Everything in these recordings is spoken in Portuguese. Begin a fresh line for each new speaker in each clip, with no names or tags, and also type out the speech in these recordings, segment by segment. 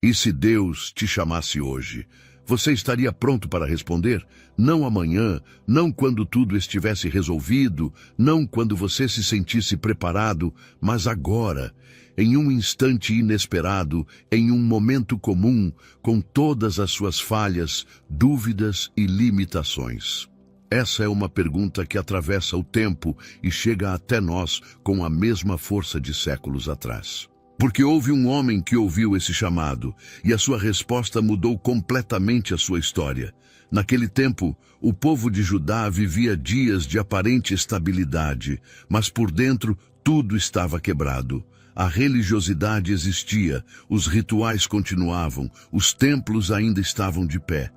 E se Deus te chamasse hoje, você estaria pronto para responder? Não amanhã, não quando tudo estivesse resolvido, não quando você se sentisse preparado, mas agora, em um instante inesperado, em um momento comum, com todas as suas falhas, dúvidas e limitações. Essa é uma pergunta que atravessa o tempo e chega até nós com a mesma força de séculos atrás. Porque houve um homem que ouviu esse chamado, e a sua resposta mudou completamente a sua história. Naquele tempo, o povo de Judá vivia dias de aparente estabilidade, mas por dentro tudo estava quebrado. A religiosidade existia, os rituais continuavam, os templos ainda estavam de pé,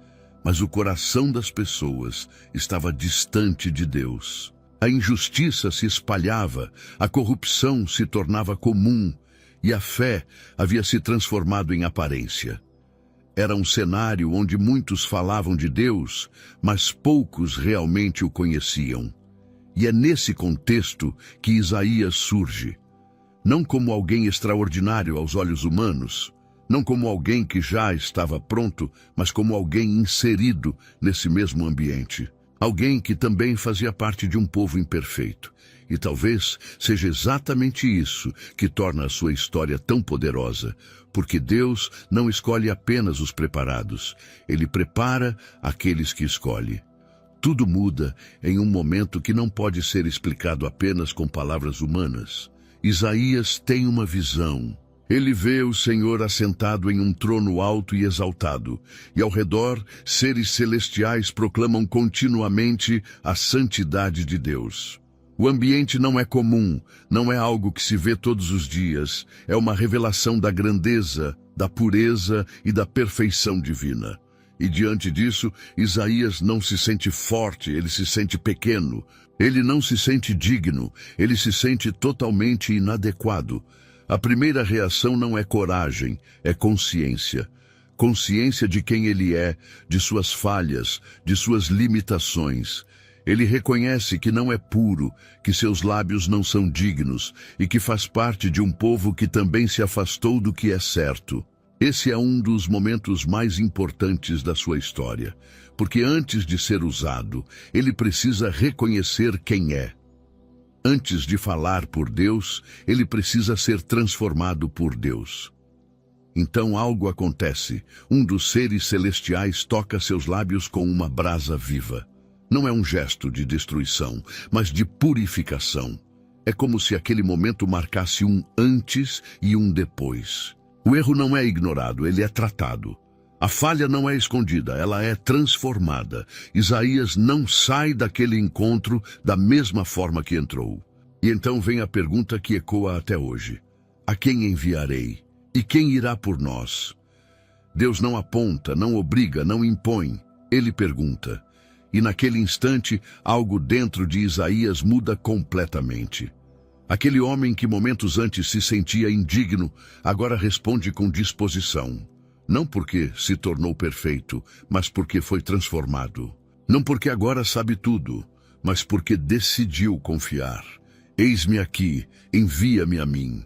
mas o coração das pessoas estava distante de Deus. A injustiça se espalhava, a corrupção se tornava comum, e a fé havia se transformado em aparência. Era um cenário onde muitos falavam de Deus, mas poucos realmente o conheciam. E é nesse contexto que Isaías surge. Não como alguém extraordinário aos olhos humanos, não como alguém que já estava pronto, mas como alguém inserido nesse mesmo ambiente. Alguém que também fazia parte de um povo imperfeito. E talvez seja exatamente isso que torna a sua história tão poderosa, porque Deus não escolhe apenas os preparados, Ele prepara aqueles que escolhe. Tudo muda em um momento que não pode ser explicado apenas com palavras humanas. Isaías tem uma visão. Ele vê o Senhor assentado em um trono alto e exaltado, e ao redor seres celestiais proclamam continuamente a santidade de Deus. O ambiente não é comum, não é algo que se vê todos os dias, é uma revelação da grandeza, da pureza e da perfeição divina. E diante disso, Isaías não se sente forte, ele se sente pequeno. Ele não se sente digno, ele se sente totalmente inadequado. A primeira reação não é coragem, é consciência. Consciência de quem ele é, de suas falhas, de suas limitações. Ele reconhece que não é puro, que seus lábios não são dignos e que faz parte de um povo que também se afastou do que é certo. Esse é um dos momentos mais importantes da sua história, porque antes de ser usado, ele precisa reconhecer quem é. Antes de falar por Deus, ele precisa ser transformado por Deus. Então algo acontece. Um dos seres celestiais toca seus lábios com uma brasa viva. Não é um gesto de destruição, mas de purificação. É como se aquele momento marcasse um antes e um depois. O erro não é ignorado, ele é tratado. A falha não é escondida, ela é transformada. Isaías não sai daquele encontro da mesma forma que entrou. E então vem a pergunta que ecoa até hoje. A quem enviarei? E quem irá por nós? Deus não aponta, não obriga, não impõe. Ele pergunta. E naquele instante, algo dentro de Isaías muda completamente. Aquele homem que momentos antes se sentia indigno, agora responde com disposição. Não porque se tornou perfeito, mas porque foi transformado. Não porque agora sabe tudo, mas porque decidiu confiar. Eis-me aqui, envia-me a mim.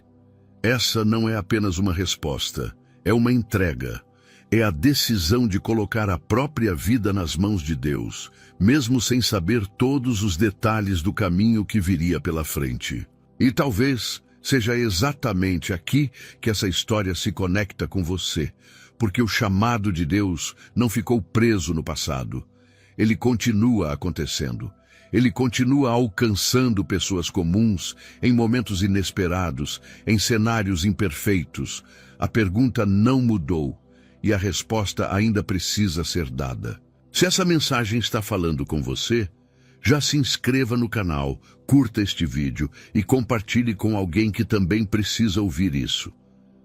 Essa não é apenas uma resposta, é uma entrega. É a decisão de colocar a própria vida nas mãos de Deus, mesmo sem saber todos os detalhes do caminho que viria pela frente. E talvez seja exatamente aqui que essa história se conecta com você, porque o chamado de Deus não ficou preso no passado. Ele continua acontecendo. Ele continua alcançando pessoas comuns, em momentos inesperados, em cenários imperfeitos. A pergunta não mudou. E a resposta ainda precisa ser dada. Se essa mensagem está falando com você, já se inscreva no canal, curta este vídeo e compartilhe com alguém que também precisa ouvir isso.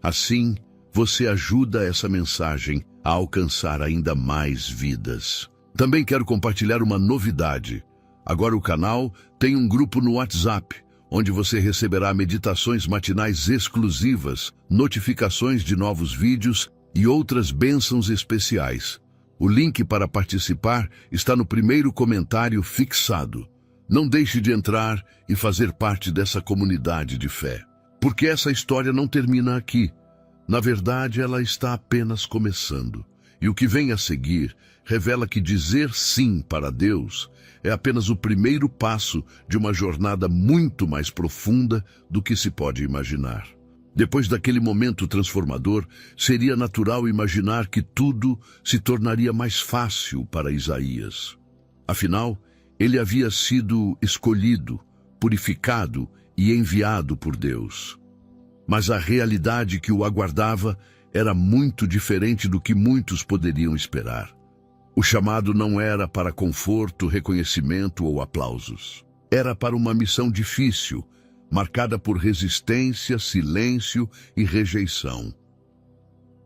Assim, você ajuda essa mensagem a alcançar ainda mais vidas. Também quero compartilhar uma novidade. Agora o canal tem um grupo no WhatsApp, onde você receberá meditações matinais exclusivas, notificações de novos vídeos e outras bênçãos especiais. O link para participar está no primeiro comentário fixado. Não deixe de entrar e fazer parte dessa comunidade de fé. Porque essa história não termina aqui. Na verdade, ela está apenas começando. E o que vem a seguir revela que dizer sim para Deus é apenas o primeiro passo de uma jornada muito mais profunda do que se pode imaginar. Depois daquele momento transformador, seria natural imaginar que tudo se tornaria mais fácil para Isaías. Afinal, ele havia sido escolhido, purificado e enviado por Deus. Mas a realidade que o aguardava era muito diferente do que muitos poderiam esperar. O chamado não era para conforto, reconhecimento ou aplausos. Era para uma missão difícil, marcada por resistência, silêncio e rejeição.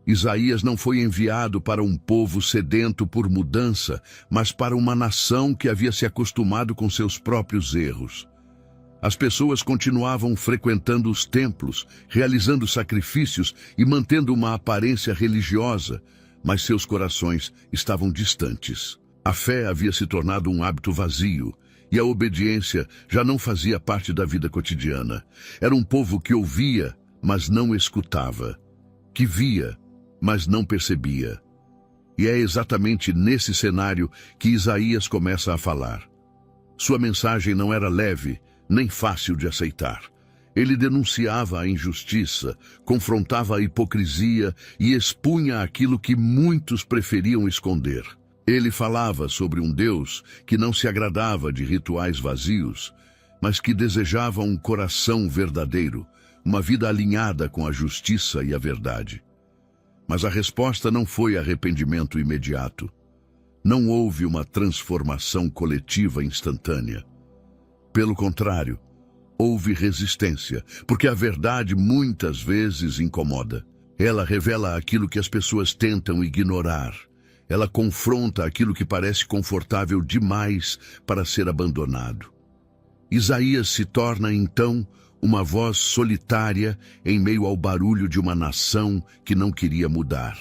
Isaías não foi enviado para um povo sedento por mudança, mas para uma nação que havia se acostumado com seus próprios erros. As pessoas continuavam frequentando os templos, realizando sacrifícios e mantendo uma aparência religiosa, mas seus corações estavam distantes. A fé havia se tornado um hábito vazio, e a obediência já não fazia parte da vida cotidiana. Era um povo que ouvia, mas não escutava, que via, mas não percebia. E é exatamente nesse cenário que Isaías começa a falar. Sua mensagem não era leve, nem fácil de aceitar. Ele denunciava a injustiça, confrontava a hipocrisia e expunha aquilo que muitos preferiam esconder. Ele falava sobre um Deus que não se agradava de rituais vazios, mas que desejava um coração verdadeiro, uma vida alinhada com a justiça e a verdade. Mas a resposta não foi arrependimento imediato. Não houve uma transformação coletiva instantânea. Pelo contrário, houve resistência, porque a verdade muitas vezes incomoda. Ela revela aquilo que as pessoas tentam ignorar. Ela confronta aquilo que parece confortável demais para ser abandonado. Isaías se torna, então, uma voz solitária em meio ao barulho de uma nação que não queria mudar.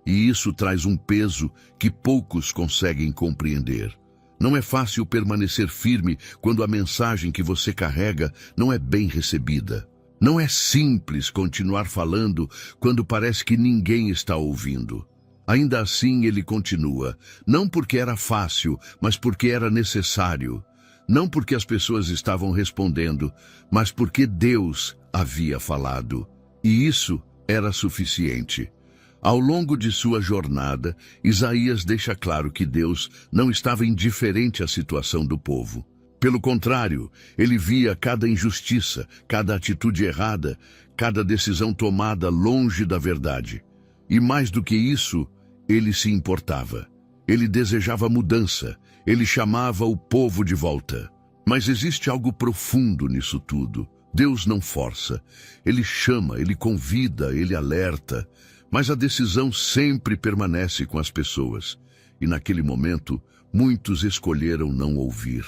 E isso traz um peso que poucos conseguem compreender. Não é fácil permanecer firme quando a mensagem que você carrega não é bem recebida. Não é simples continuar falando quando parece que ninguém está ouvindo. Ainda assim ele continua, não porque era fácil, mas porque era necessário. Não porque as pessoas estavam respondendo, mas porque Deus havia falado. E isso era suficiente. Ao longo de sua jornada, Isaías deixa claro que Deus não estava indiferente à situação do povo. Pelo contrário, ele via cada injustiça, cada atitude errada, cada decisão tomada longe da verdade. E mais do que isso, ele se importava. Ele desejava mudança, ele chamava o povo de volta. Mas existe algo profundo nisso tudo. Deus não força. Ele chama, ele convida, ele alerta. Mas a decisão sempre permanece com as pessoas. E naquele momento, muitos escolheram não ouvir.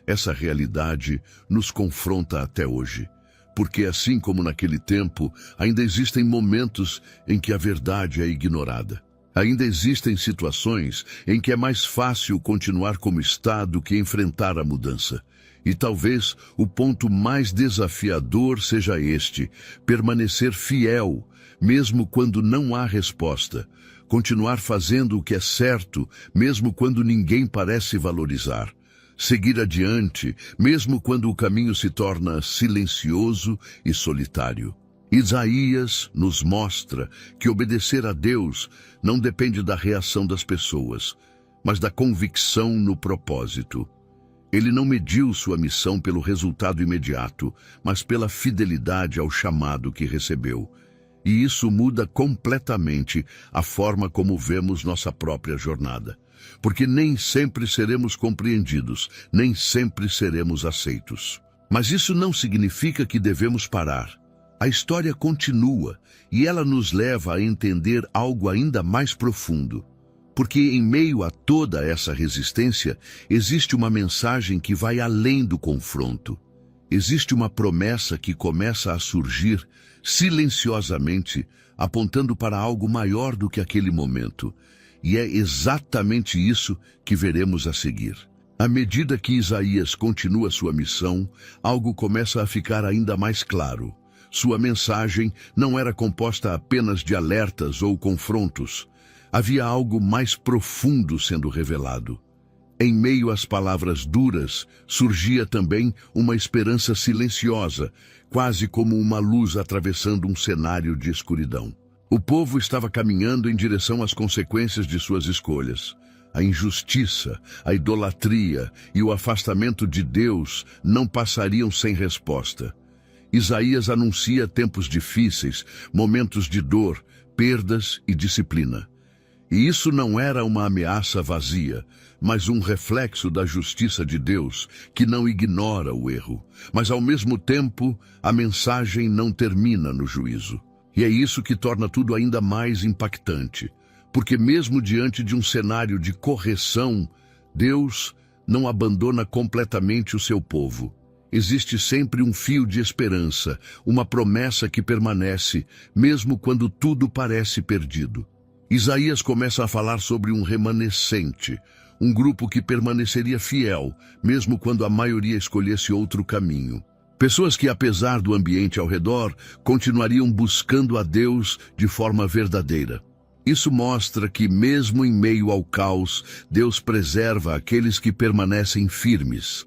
Essa realidade nos confronta até hoje. Porque assim como naquele tempo, ainda existem momentos em que a verdade é ignorada. Ainda existem situações em que é mais fácil continuar como está do que enfrentar a mudança. E talvez o ponto mais desafiador seja este: permanecer fiel, mesmo quando não há resposta. Continuar fazendo o que é certo, mesmo quando ninguém parece valorizar. Seguir adiante, mesmo quando o caminho se torna silencioso e solitário. Isaías nos mostra que obedecer a Deus não depende da reação das pessoas, mas da convicção no propósito. Ele não mediu sua missão pelo resultado imediato, mas pela fidelidade ao chamado que recebeu. E isso muda completamente a forma como vemos nossa própria jornada. Porque nem sempre seremos compreendidos, nem sempre seremos aceitos. Mas isso não significa que devemos parar. A história continua e ela nos leva a entender algo ainda mais profundo. Porque em meio a toda essa resistência, existe uma mensagem que vai além do confronto. Existe uma promessa que começa a surgir silenciosamente, apontando para algo maior do que aquele momento. E é exatamente isso que veremos a seguir. À medida que Isaías continua sua missão, algo começa a ficar ainda mais claro. Sua mensagem não era composta apenas de alertas ou confrontos. Havia algo mais profundo sendo revelado. Em meio às palavras duras, surgia também uma esperança silenciosa, quase como uma luz atravessando um cenário de escuridão. O povo estava caminhando em direção às consequências de suas escolhas. A injustiça, a idolatria e o afastamento de Deus não passariam sem resposta. Isaías anuncia tempos difíceis, momentos de dor, perdas e disciplina. E isso não era uma ameaça vazia, mas um reflexo da justiça de Deus, que não ignora o erro. Mas, ao mesmo tempo, a mensagem não termina no juízo. E é isso que torna tudo ainda mais impactante. Porque mesmo diante de um cenário de correção, Deus não abandona completamente o seu povo. Existe sempre um fio de esperança, uma promessa que permanece, mesmo quando tudo parece perdido. Isaías começa a falar sobre um remanescente, um grupo que permaneceria fiel, mesmo quando a maioria escolhesse outro caminho. Pessoas que, apesar do ambiente ao redor, continuariam buscando a Deus de forma verdadeira. Isso mostra que, mesmo em meio ao caos, Deus preserva aqueles que permanecem firmes.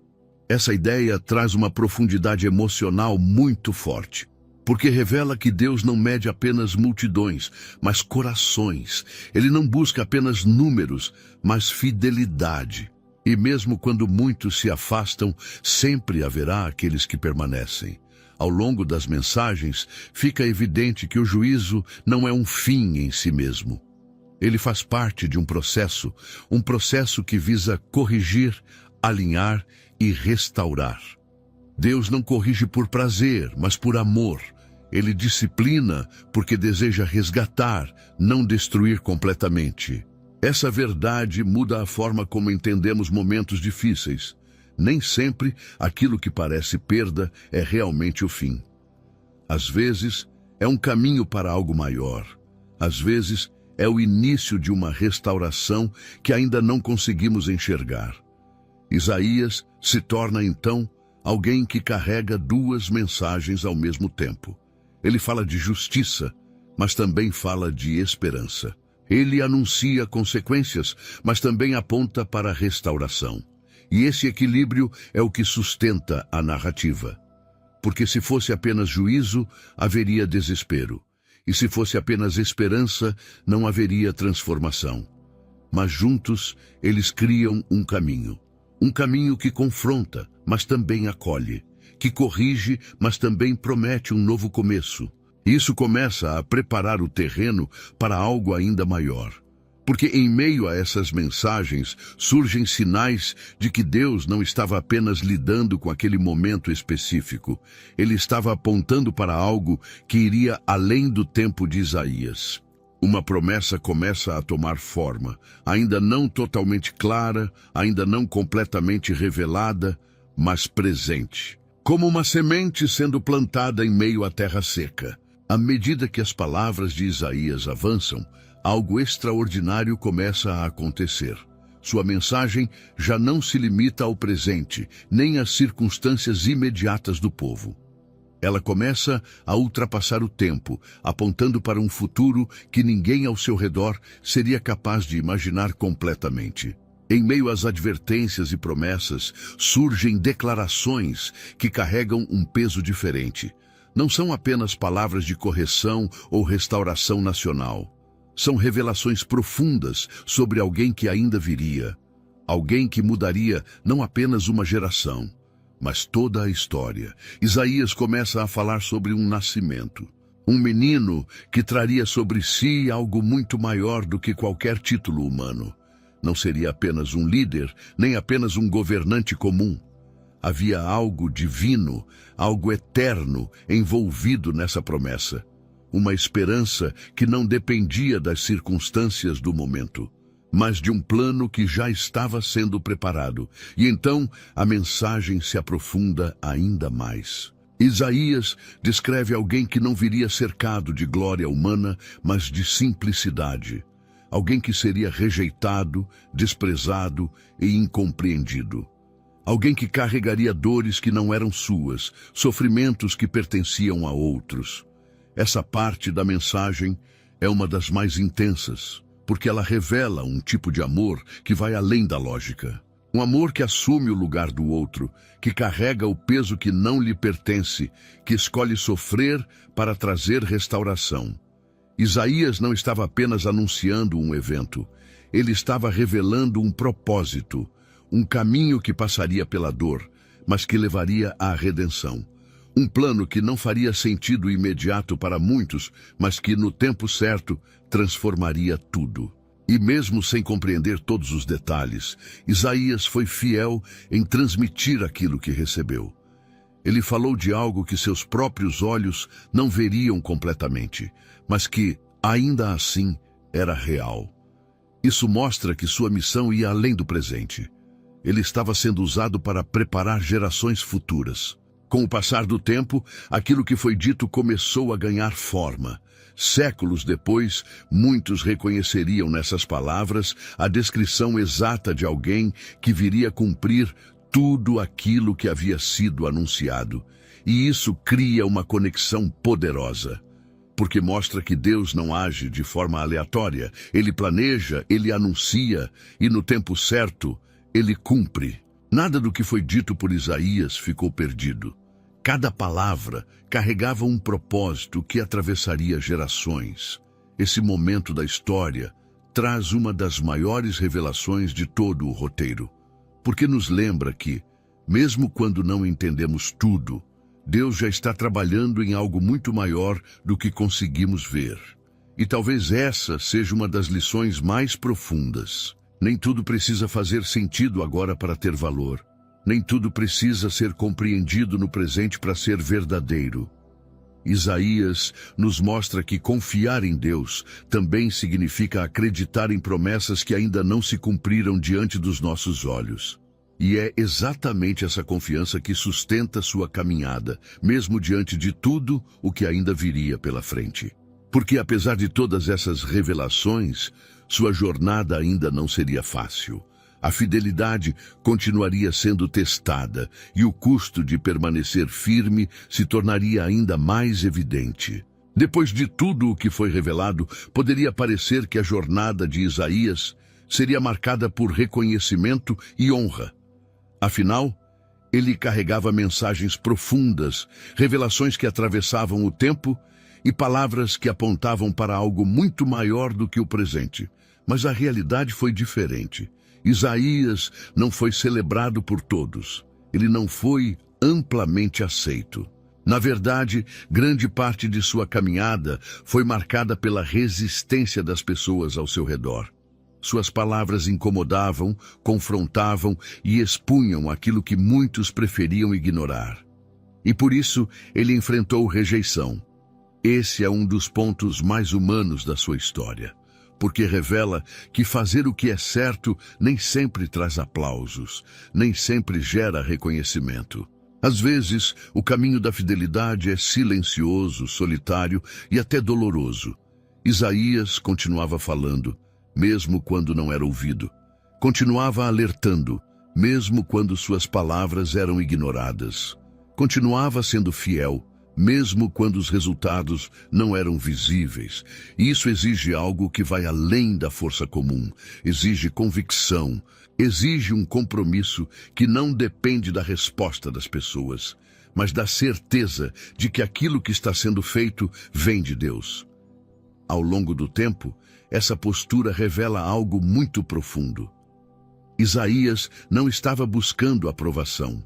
Essa ideia traz uma profundidade emocional muito forte, porque revela que Deus não mede apenas multidões, mas corações. Ele não busca apenas números, mas fidelidade. E mesmo quando muitos se afastam, sempre haverá aqueles que permanecem. Ao longo das mensagens, fica evidente que o juízo não é um fim em si mesmo. Ele faz parte de um processo que visa corrigir, alinhar e restaurar. Deus não corrige por prazer, mas por amor. Ele disciplina porque deseja resgatar, não destruir completamente. Essa verdade muda a forma como entendemos momentos difíceis. Nem sempre aquilo que parece perda é realmente o fim. Às vezes, é um caminho para algo maior. Às vezes, é o início de uma restauração que ainda não conseguimos enxergar. Isaías se torna, então, alguém que carrega duas mensagens ao mesmo tempo. Ele fala de justiça, mas também fala de esperança. Ele anuncia consequências, mas também aponta para a restauração. E esse equilíbrio é o que sustenta a narrativa. Porque se fosse apenas juízo, haveria desespero. E se fosse apenas esperança, não haveria transformação. Mas juntos, eles criam um caminho. Um caminho que confronta, mas também acolhe. Que corrige, mas também promete um novo começo. Isso começa a preparar o terreno para algo ainda maior. Porque em meio a essas mensagens surgem sinais de que Deus não estava apenas lidando com aquele momento específico. Ele estava apontando para algo que iria além do tempo de Isaías. Uma promessa começa a tomar forma, ainda não totalmente clara, ainda não completamente revelada, mas presente. Como uma semente sendo plantada em meio à terra seca. À medida que as palavras de Isaías avançam, algo extraordinário começa a acontecer. Sua mensagem já não se limita ao presente, nem às circunstâncias imediatas do povo. Ela começa a ultrapassar o tempo, apontando para um futuro que ninguém ao seu redor seria capaz de imaginar completamente. Em meio às advertências e promessas, surgem declarações que carregam um peso diferente. Não são apenas palavras de correção ou restauração nacional. São revelações profundas sobre alguém que ainda viria. Alguém que mudaria não apenas uma geração, mas toda a história. Isaías começa a falar sobre um nascimento. Um menino que traria sobre si algo muito maior do que qualquer título humano. Não seria apenas um líder, nem apenas um governante comum. Havia algo divino, algo eterno envolvido nessa promessa. Uma esperança que não dependia das circunstâncias do momento, mas de um plano que já estava sendo preparado. E então a mensagem se aprofunda ainda mais. Isaías descreve alguém que não viria cercado de glória humana, mas de simplicidade. Alguém que seria rejeitado, desprezado e incompreendido. Alguém que carregaria dores que não eram suas, sofrimentos que pertenciam a outros. Essa parte da mensagem é uma das mais intensas, porque ela revela um tipo de amor que vai além da lógica. Um amor que assume o lugar do outro, que carrega o peso que não lhe pertence, que escolhe sofrer para trazer restauração. Isaías não estava apenas anunciando um evento, ele estava revelando um propósito, um caminho que passaria pela dor, mas que levaria à redenção. Um plano que não faria sentido imediato para muitos, mas que, no tempo certo, transformaria tudo. E mesmo sem compreender todos os detalhes, Isaías foi fiel em transmitir aquilo que recebeu. Ele falou de algo que seus próprios olhos não veriam completamente, mas que, ainda assim, era real. Isso mostra que sua missão ia além do presente. Ele estava sendo usado para preparar gerações futuras. Com o passar do tempo, aquilo que foi dito começou a ganhar forma. Séculos depois, muitos reconheceriam nessas palavras a descrição exata de alguém que viria cumprir tudo aquilo que havia sido anunciado. E isso cria uma conexão poderosa, porque mostra que Deus não age de forma aleatória. Ele planeja, ele anuncia e no tempo certo, ele cumpre. Nada do que foi dito por Isaías ficou perdido. Cada palavra carregava um propósito que atravessaria gerações. Esse momento da história traz uma das maiores revelações de todo o roteiro, porque nos lembra que, mesmo quando não entendemos tudo, Deus já está trabalhando em algo muito maior do que conseguimos ver. E talvez essa seja uma das lições mais profundas. Nem tudo precisa fazer sentido agora para ter valor. Nem tudo precisa ser compreendido no presente para ser verdadeiro. Isaías nos mostra que confiar em Deus também significa acreditar em promessas que ainda não se cumpriram diante dos nossos olhos. E é exatamente essa confiança que sustenta sua caminhada, mesmo diante de tudo o que ainda viria pela frente. Porque apesar de todas essas revelações, sua jornada ainda não seria fácil. A fidelidade continuaria sendo testada e o custo de permanecer firme se tornaria ainda mais evidente. Depois de tudo o que foi revelado, poderia parecer que a jornada de Isaías seria marcada por reconhecimento e honra. Afinal, ele carregava mensagens profundas, revelações que atravessavam o tempo e palavras que apontavam para algo muito maior do que o presente. Mas a realidade foi diferente. Isaías não foi celebrado por todos. Ele não foi amplamente aceito. Na verdade, grande parte de sua caminhada foi marcada pela resistência das pessoas ao seu redor. Suas palavras incomodavam, confrontavam e expunham aquilo que muitos preferiam ignorar. E por isso, ele enfrentou rejeição. Esse é um dos pontos mais humanos da sua história, porque revela que fazer o que é certo nem sempre traz aplausos, nem sempre gera reconhecimento. Às vezes, o caminho da fidelidade é silencioso, solitário e até doloroso. Isaías continuava falando, mesmo quando não era ouvido. Continuava alertando, mesmo quando suas palavras eram ignoradas. Continuava sendo fiel, mesmo quando os resultados não eram visíveis. E isso exige algo que vai além da força comum. Exige convicção, exige um compromisso que não depende da resposta das pessoas, mas da certeza de que aquilo que está sendo feito vem de Deus. Ao longo do tempo, essa postura revela algo muito profundo. Isaías não estava buscando aprovação.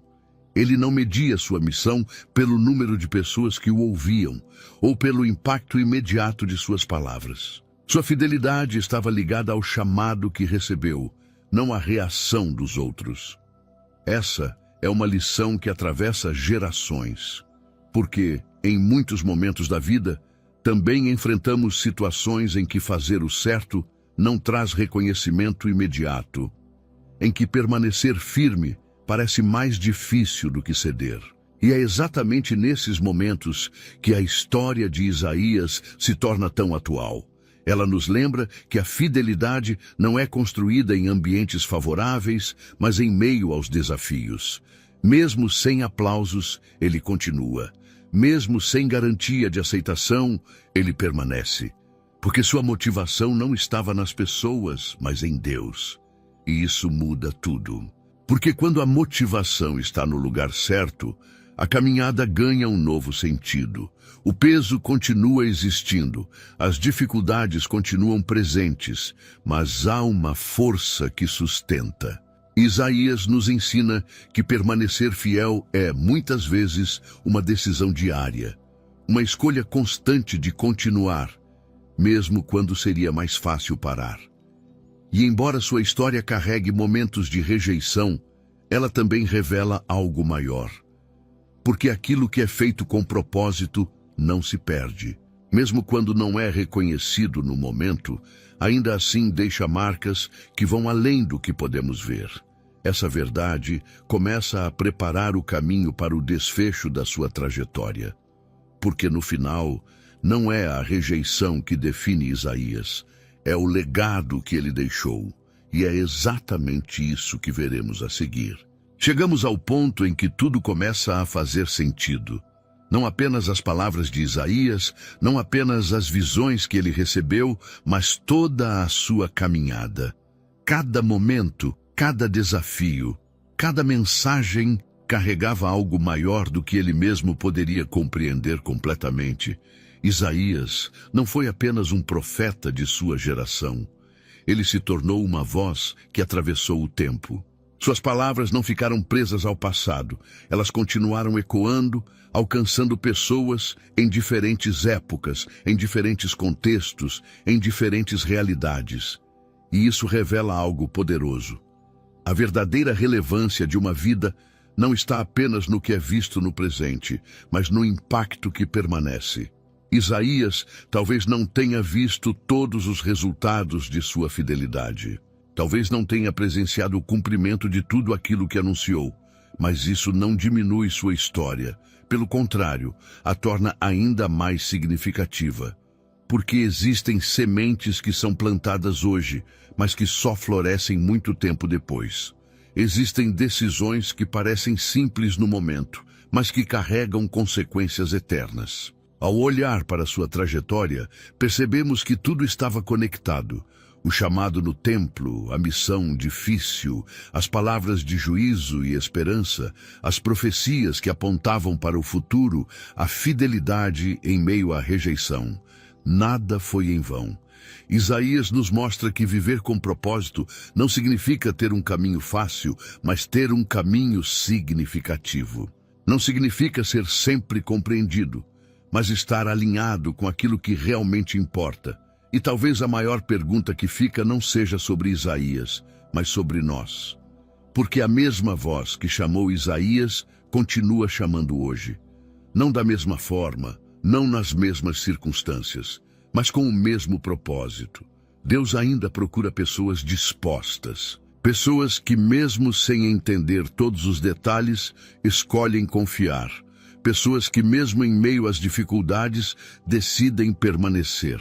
Ele não media sua missão pelo número de pessoas que o ouviam ou pelo impacto imediato de suas palavras. Sua fidelidade estava ligada ao chamado que recebeu, não à reação dos outros. Essa é uma lição que atravessa gerações, porque, em muitos momentos da vida, também enfrentamos situações em que fazer o certo não traz reconhecimento imediato, em que permanecer firme parece mais difícil do que ceder. E é exatamente nesses momentos que a história de Isaías se torna tão atual. Ela nos lembra que a fidelidade não é construída em ambientes favoráveis, mas em meio aos desafios. Mesmo sem aplausos, ele continua. Mesmo sem garantia de aceitação, ele permanece. Porque sua motivação não estava nas pessoas, mas em Deus. E isso muda tudo. Porque quando a motivação está no lugar certo, a caminhada ganha um novo sentido. O peso continua existindo, as dificuldades continuam presentes, mas há uma força que sustenta. Isaías nos ensina que permanecer fiel é, muitas vezes, uma decisão diária, uma escolha constante de continuar, mesmo quando seria mais fácil parar. E embora sua história carregue momentos de rejeição, ela também revela algo maior. Porque aquilo que é feito com propósito não se perde. Mesmo quando não é reconhecido no momento, ainda assim deixa marcas que vão além do que podemos ver. Essa verdade começa a preparar o caminho para o desfecho da sua trajetória. Porque no final, não é a rejeição que define Isaías, é o legado que ele deixou. E é exatamente isso que veremos a seguir. Chegamos ao ponto em que tudo começa a fazer sentido. Não apenas as palavras de Isaías, não apenas as visões que ele recebeu, mas toda a sua caminhada. Cada momento, cada desafio, cada mensagem carregava algo maior do que ele mesmo poderia compreender completamente. Isaías não foi apenas um profeta de sua geração. Ele se tornou uma voz que atravessou o tempo. Suas palavras não ficaram presas ao passado. Elas continuaram ecoando, alcançando pessoas em diferentes épocas, em diferentes contextos, em diferentes realidades. E isso revela algo poderoso. A verdadeira relevância de uma vida não está apenas no que é visto no presente, mas no impacto que permanece. Isaías talvez não tenha visto todos os resultados de sua fidelidade. Talvez não tenha presenciado o cumprimento de tudo aquilo que anunciou, mas isso não diminui sua história. Pelo contrário, a torna ainda mais significativa. Porque existem sementes que são plantadas hoje, mas que só florescem muito tempo depois. Existem decisões que parecem simples no momento, mas que carregam consequências eternas. Ao olhar para sua trajetória, percebemos que tudo estava conectado. O chamado no templo, a missão difícil, as palavras de juízo e esperança, as profecias que apontavam para o futuro, a fidelidade em meio à rejeição. Nada foi em vão. Isaías nos mostra que viver com propósito não significa ter um caminho fácil, mas ter um caminho significativo. Não significa ser sempre compreendido, mas estar alinhado com aquilo que realmente importa. E talvez a maior pergunta que fica não seja sobre Isaías, mas sobre nós. Porque a mesma voz que chamou Isaías continua chamando hoje. Não da mesma forma, não nas mesmas circunstâncias, mas com o mesmo propósito. Deus ainda procura pessoas dispostas. Pessoas que, mesmo sem entender todos os detalhes, escolhem confiar. Pessoas que, mesmo em meio às dificuldades, decidem permanecer.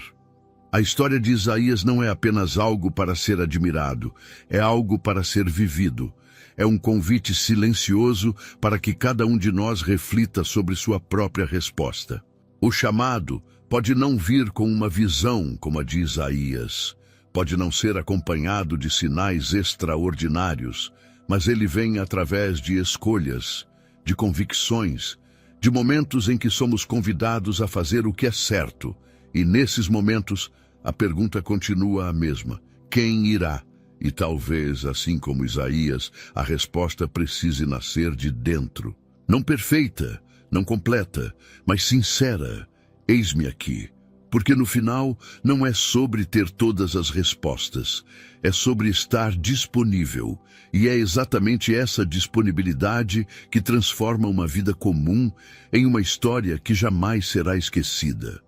A história de Isaías não é apenas algo para ser admirado, é algo para ser vivido. É um convite silencioso para que cada um de nós reflita sobre sua própria resposta. O chamado pode não vir com uma visão como a de Isaías, pode não ser acompanhado de sinais extraordinários, mas ele vem através de escolhas, de convicções, de momentos em que somos convidados a fazer o que é certo. E nesses momentos, a pergunta continua a mesma: quem irá? E talvez, assim como Isaías, a resposta precise nascer de dentro. Não perfeita, não completa, mas sincera. Eis-me aqui. Porque no final, não é sobre ter todas as respostas, é sobre estar disponível. E é exatamente essa disponibilidade que transforma uma vida comum em uma história que jamais será esquecida.